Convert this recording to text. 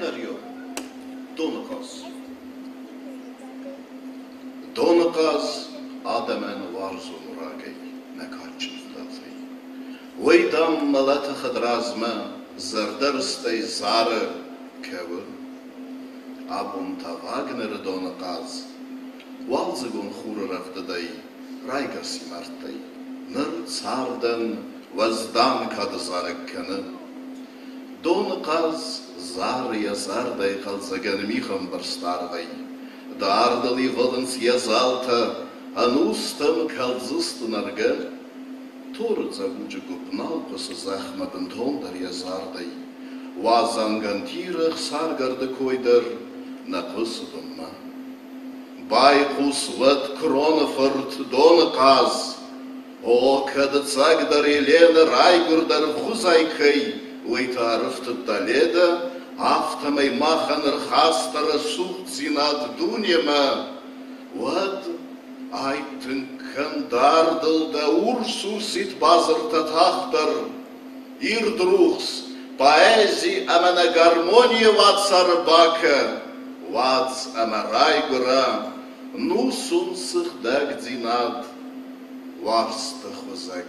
Kendario, Donukaz. Donukaz, Ademen varzu muragay, ne kaçızdazay. Veydam malata khadrazma, zardarstay zara kevur. Abun ta Wagner Donukaz, walzagun khur raftaday, rayga simartay. Nır sardan, vazdan kad zarakkanı. Donukaz, zar yazarday kalzagan miham barstarday. Dardali valens yazalta, anustam kalzıstınarga. Tur zaguca gupnalkosu zahmadan tondar yazarday. Vazangantirach sargarda koydar, nakusudunma. Baykus vat kronofort Donukaz. O kad цагдar Елена райгурдар вхузайкай, уйтарыфты таледа, автомай маханыр хастара сухцинат дунема. Вад айтын кандардылда урсусит базырта тахтар. Ирдрухс, поэзи амана гармония ватсар бака, вац ама райгура, ну сунсых дагдинат. Varstı hızak.